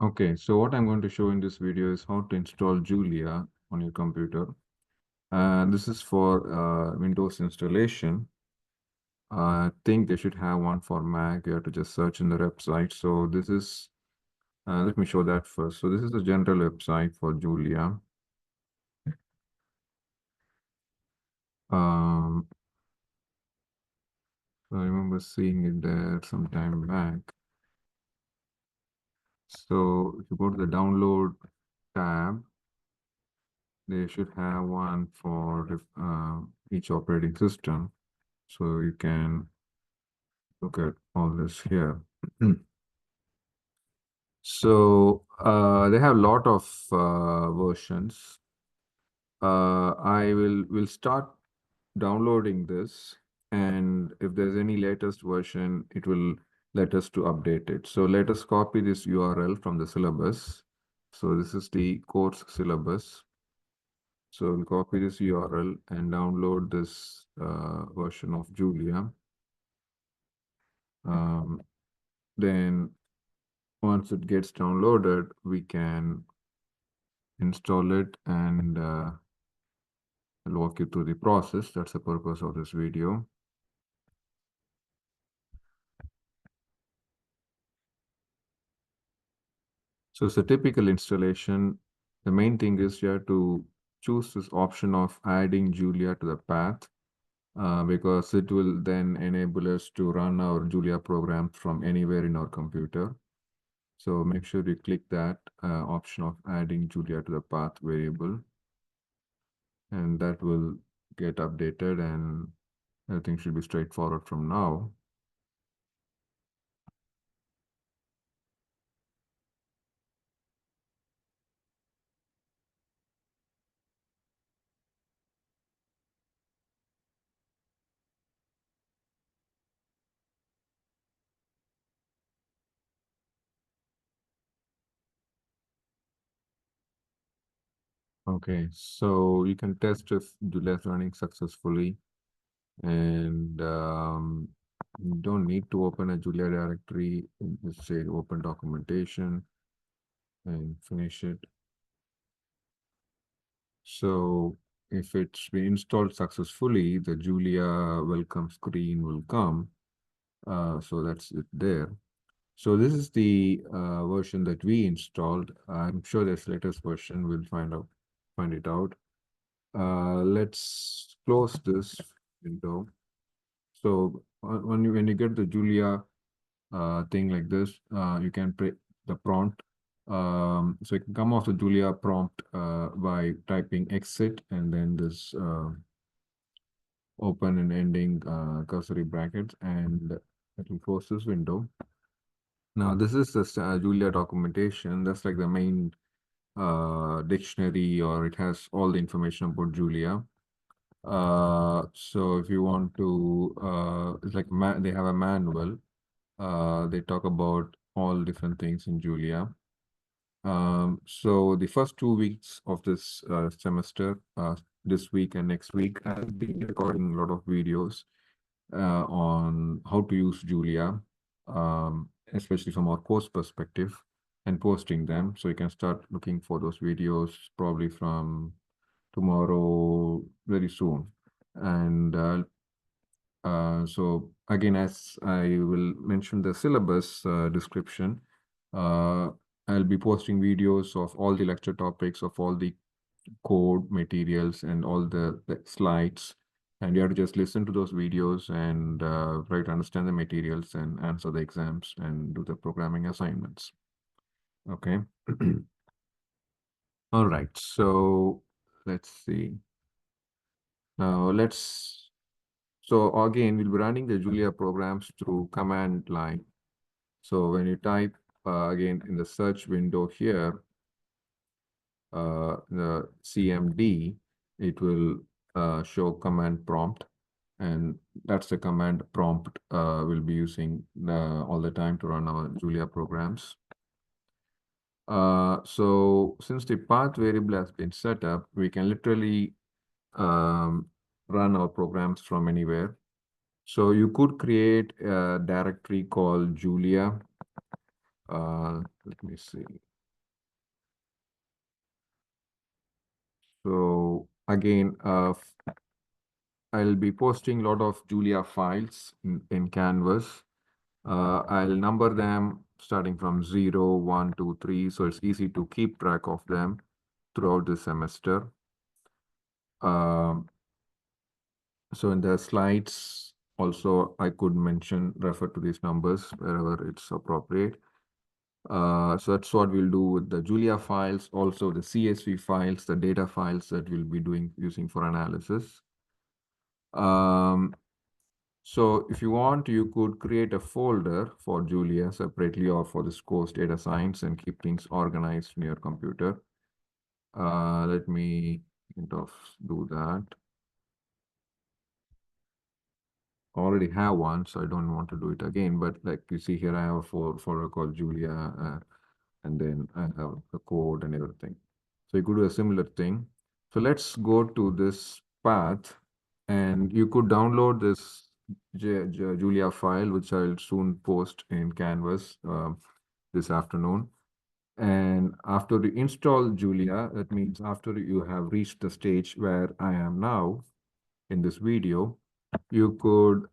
Okay, so what I'm going to show in this video is how to install Julia on your computer. This is for Windows installation. I think they should have one for Mac. You have to just search in the website. So this is, let me show that first. So this is the general website for Julia. Um, I remember seeing it there some time back. So if you go to the download tab, they should have one for each operating system. So you can look at all this here. So they have a lot of versions. I will start downloading this, and if there's any latest version, it will let us to update it. So let us copy this URL from the syllabus. So this is the course syllabus. So we'll copy this URL and download this version of Julia. Then once it gets downloaded, we can install it, and I'll walk you through the process. That's the purpose of this video. So it's a typical installation. The main thing is you have to choose this option of adding Julia to the path because it will then enable us to run our Julia program from anywhere in our computer. So make sure you click that option of adding Julia to the path variable, and that will get updated, and everything should be straightforward from now. Okay, so you can test if Julia is running successfully, and you don't need to open a Julia directory. Just say open documentation and finish it. So if it's been installed successfully, the Julia welcome screen will come. So that's it there. So this is the version that we installed. I'm sure there's latest version. We'll find it out. Let's close this window. So when you get the Julia thing like this, you can press the prompt. So you can come off the Julia prompt by typing exit and then this open and ending cursory brackets, and it will close this window. Now this is the Julia documentation. That's like the main dictionary, or it has all the information about Julia. So if you want to, it's like they have a manual. They talk about all different things in Julia. So the first 2 weeks of this semester, this week and next week, I'll be recording a lot of videos on how to use Julia, especially from our course perspective, and posting them. So you can start looking for those videos probably from tomorrow, very soon. And so again, as I will mention the syllabus description, uh, I'll be posting videos of all the lecture topics, of all the code materials and all the slides. And you have to just listen to those videos and try to understand the materials and answer the exams and do the programming assignments. Okay. All right. So let's see. Now so again, we'll be running the Julia programs through command line. So when you type again in the search window here, the CMD, it will show command prompt, and that's the command prompt we'll be using all the time to run our Julia programs. So since the path variable has been set up, we can literally run our programs from anywhere. So you could create a directory called Julia. Let me see. again, I'll be posting a lot of Julia files in Canvas. I'll number them starting from 0, 1, 2, 3, so it's easy to keep track of them throughout the semester. So in the slides, also I could refer to these numbers wherever it's appropriate. So that's what we'll do with the Julia files, also the CSV files, the data files that we'll be using for analysis. So if you want, you could create a folder for Julia separately or for this course data science and keep things organized in your computer. Let me kind of do that. I already have one, so I don't want to do it again. But like you see here, I have a folder called Julia, and then I have the code and everything. So you could do a similar thing. So let's go to this path, and you could download this Julia file, which I'll soon post in Canvas this afternoon. And after you install Julia, that means after you have reached the stage where I am now in this video, you could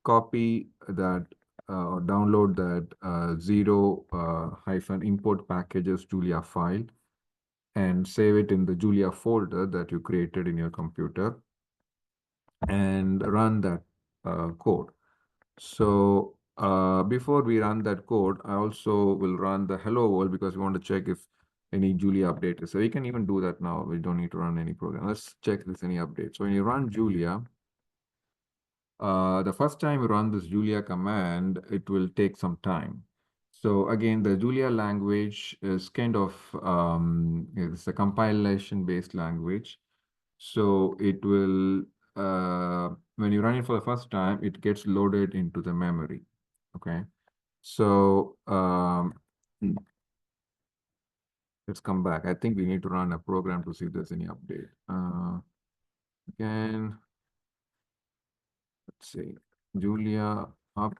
copy that or download that zero hyphen import packages Julia file and save it in the Julia folder that you created in your computer and run that code. So before we run that code, I also will run the hello world because we want to check if any Julia update is. So you can even do that now. We don't need to run any program. Let's check if there's any update. So when you run Julia, the first time you run this Julia command, it will take some time. So again, the Julia language is kind of, it's a compilation-based language. So it will, when you run it for the first time, it gets loaded into the memory, okay? So let's come back. I think we need to run a program to see if there's any update. Again, let's see, Julia up.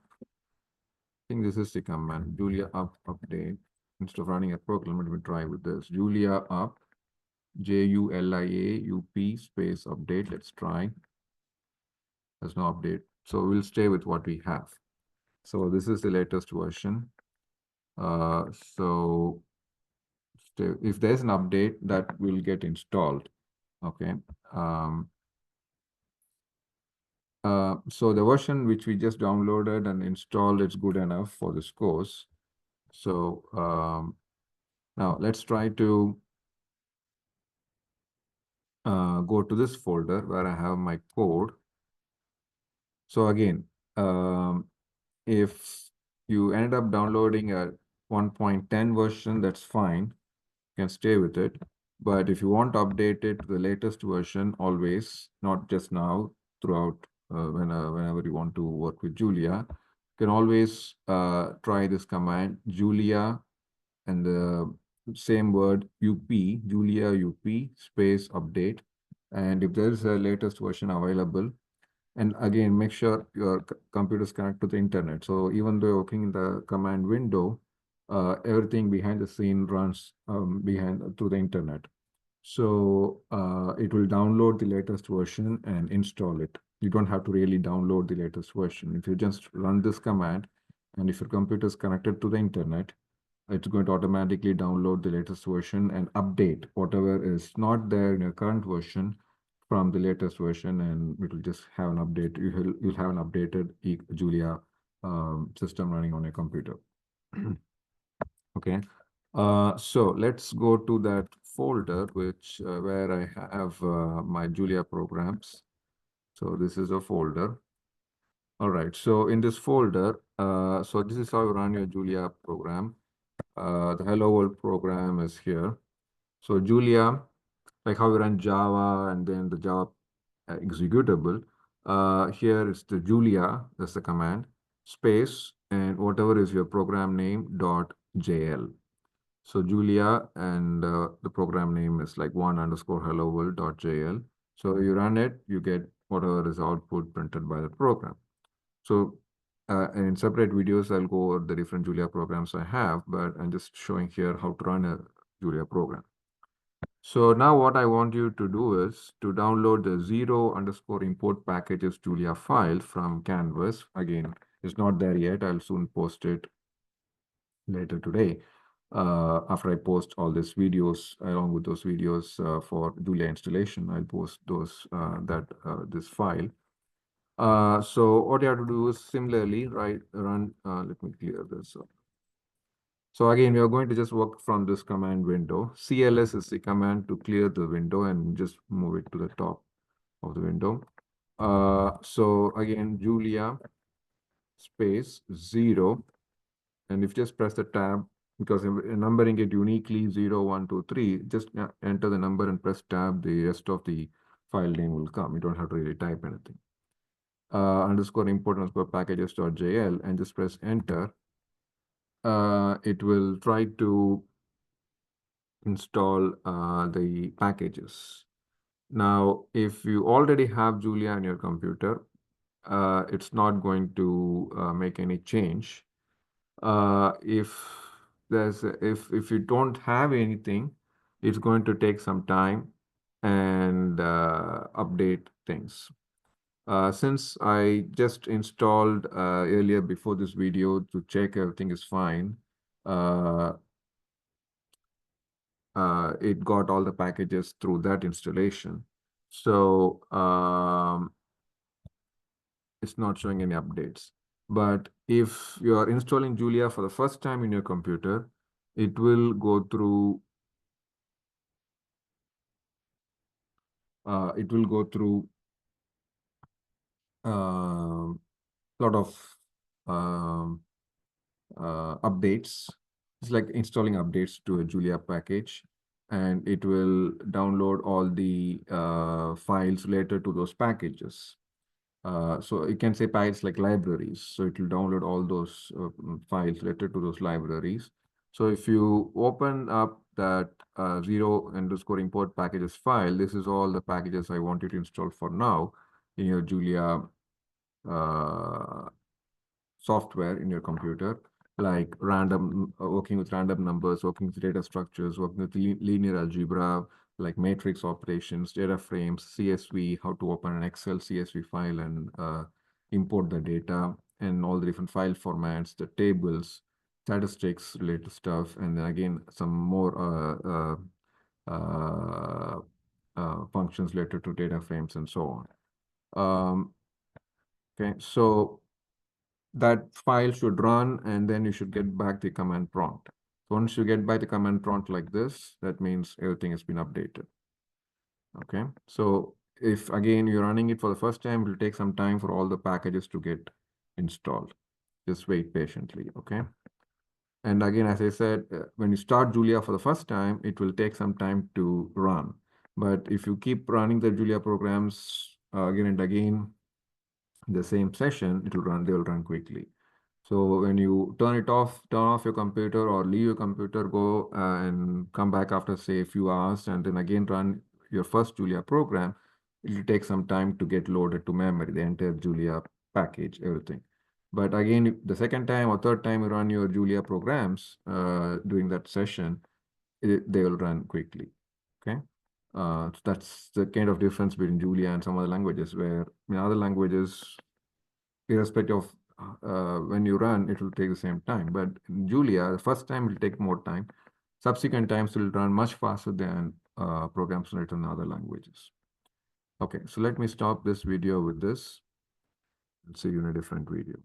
I think this is the command, Julia up update. Instead of running a program, let me try with this. Julia up, JULIA UP space update. Let's try. There's no update. So we'll stay with what we have. So this is the latest version. So if there's an update, that will get installed. Okay. So the version which we just downloaded and installed is good enough for this course. So now let's try to go to this folder where I have my code. So again, if you ended up downloading a 1.10 version, that's fine. You can stay with it. But if you want to update it to the latest version, always, not just now, throughout whenever you want to work with Julia, you can always try this command, Julia, and the same word, UP, Julia UP, space update. And if there is a latest version available, and again, make sure your computer is connected to the internet. So even though you're working in the command window, everything behind the scene runs through the internet. So it will download the latest version and install it. You don't have to really download the latest version. If you just run this command, and if your computer is connected to the internet, it's going to automatically download the latest version and update whatever is not there in your current version from the latest version, and it will just have an update. You'll have an updated Julia system running on your computer. Okay. So let's go to that folder which where I have my Julia programs. So this is a folder. All right. So in this folder, so this is how you run your Julia program. The Hello World program is here. So Julia, like how we run Java and then the Java executable, here is the Julia, that's the command, space, and whatever is your program name dot JL. So Julia and the program name is like one underscore hello world dot JL. So you run it, you get whatever is output printed by the program. So in separate videos, I'll go over the different Julia programs I have, but I'm just showing here how to run a Julia program. So now what I want you to do is to download the 0_import packages Julia file from Canvas. Again, it's not there yet. I'll soon post it later today. After I post all these videos along with those videos for Julia installation, I'll post those this file. So what you have to do is similarly, run. Let me clear this up. So again, we are going to just work from this command window. CLS is the command to clear the window and just move it to the top of the window. So again, Julia space 0. And if you just press the tab, because numbering it uniquely 0, 1, 2, 3, just enter the number and press tab, the rest of the file name will come. You don't have to really type anything. _import packages.jl and just press enter. It will try to install the packages. Now, if you already have Julia on your computer, it's not going to make any change. If you don't have anything, it's going to take some time and update things. Since I just installed earlier before this video to check everything is fine, it got all the packages through that installation. So it's not showing any updates. But if you are installing Julia for the first time in your computer, it will go through a lot of um, updates. It's like installing updates to a Julia package, and it will download all the files related to those packages. So you can say files like libraries. So it will download all those files related to those libraries. So if you open up that 0_import packages file, this is all the packages I want you to install for now in your Julia software in your computer, like working with random numbers, working with data structures, working with linear algebra, like matrix operations, data frames, CSV, how to open an Excel CSV file and import the data, and all the different file formats, the tables, statistics related stuff, and then again, some more functions related to data frames and so on. Okay, so that file should run, and then you should get back the command prompt. Once you get back the command prompt like this, that means everything has been updated. Okay, so if again you're running it for the first time, it will take some time for all the packages to get installed. Just wait patiently, okay? And again, as I said, when you start Julia for the first time, it will take some time to run. But if you keep running the Julia programs again and again, the same session, they will run quickly. So when you turn off your computer or leave your computer, go and come back after say a few hours and then again run your first Julia program, it will take some time to get loaded to memory, the entire Julia package, everything. But again, the second time or third time you run your Julia programs during that session, they will run quickly, okay? So that's the kind of difference between Julia and some other languages where in other languages, irrespective of when you run, it will take the same time. But in Julia, the first time will take more time. Subsequent times will run much faster than programs written in other languages. Okay, so let me stop this video with this. I'll see you in a different video.